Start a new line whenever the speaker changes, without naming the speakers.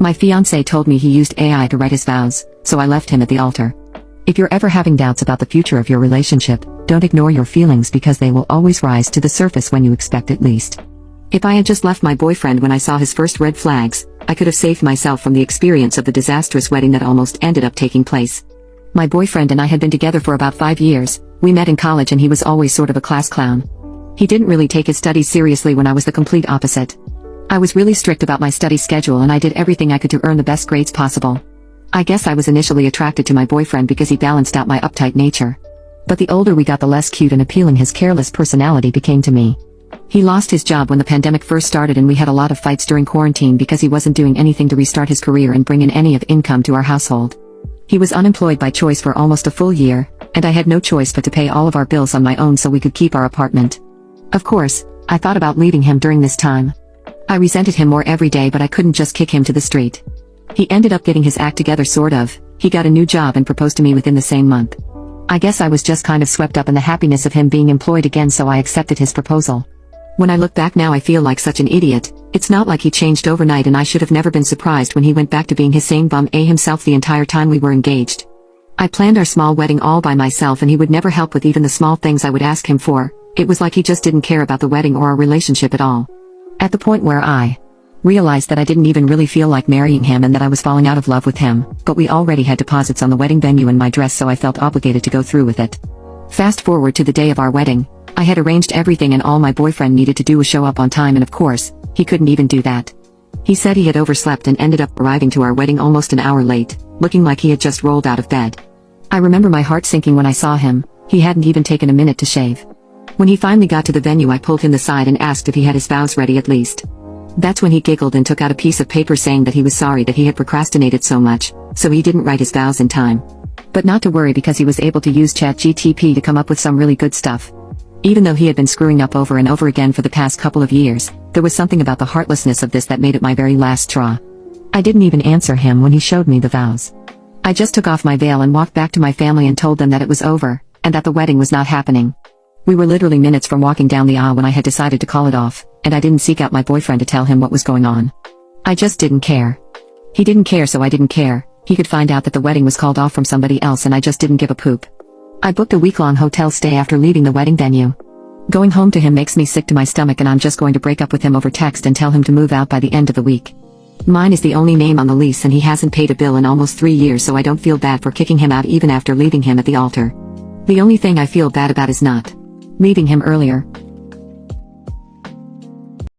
My fiance told me he used AI to write his vows, so I left him at the altar. If you're ever having doubts about the future of your relationship, don't ignore your feelings because they will always rise to the surface when you expect it least. If I had just left my boyfriend when I saw his first red flags, I could have saved myself from the experience of the disastrous wedding that almost ended up taking place. My boyfriend and I had been together for about 5 years. We met in college and he was always sort of a class clown. He didn't really take his studies seriously when I was the complete opposite. I was really strict about my study schedule and I did everything I could to earn the best grades possible. I guess I was initially attracted to my boyfriend because he balanced out my uptight nature. But the older we got, the less cute and appealing his careless personality became to me. He lost his job when the pandemic first started and we had a lot of fights during quarantine because he wasn't doing anything to restart his career and bring in any of income to our household. He was unemployed by choice for almost a full year, and I had no choice but to pay all of our bills on my own so we could keep our apartment. Of course, I thought about leaving him during this time. I resented him more every day, but I couldn't just kick him to the street. He ended up getting his act together, sort of. He got a new job and proposed to me within the same month. I guess I was just kind of swept up in the happiness of him being employed again, so I accepted his proposal. When I look back now, I feel like such an idiot. It's not like he changed overnight, and I should have never been surprised when he went back to being his same bum himself the entire time we were engaged. I planned our small wedding all by myself and he would never help with even the small things I would ask him for. It was like he just didn't care about the wedding or our relationship at all. At the point where I realized that I didn't even really feel like marrying him and that I was falling out of love with him, but we already had deposits on the wedding venue and my dress, so I felt obligated to go through with it. Fast forward to the day of our wedding. I had arranged everything and all my boyfriend needed to do was show up on time, and of course, he couldn't even do that. He said he had overslept and ended up arriving to our wedding almost an hour late, looking like he had just rolled out of bed. I remember my heart sinking when I saw him. He hadn't even taken a minute to shave. When he finally got to the venue, I pulled him aside and asked if he had his vows ready at least. That's when he giggled and took out a piece of paper saying that he was sorry that he had procrastinated so much, so he didn't write his vows in time. But not to worry, because he was able to use ChatGPT to come up with some really good stuff. Even though he had been screwing up over and over again for the past couple of years, there was something about the heartlessness of this that made it my very last straw. I didn't even answer him when he showed me the vows. I just took off my veil and walked back to my family and told them that it was over, and that the wedding was not happening. We were literally minutes from walking down the aisle when I had decided to call it off, and I didn't seek out my boyfriend to tell him what was going on. I just didn't care. He didn't care, so I didn't care. He could find out that the wedding was called off from somebody else, and I just didn't give a poop. I booked a week-long hotel stay after leaving the wedding venue. Going home to him makes me sick to my stomach, and I'm just going to break up with him over text and tell him to move out by the end of the week. Mine is the only name on the lease and he hasn't paid a bill in almost 3 years, so I don't feel bad for kicking him out even after leaving him at the altar. The only thing I feel bad about is not leaving him earlier.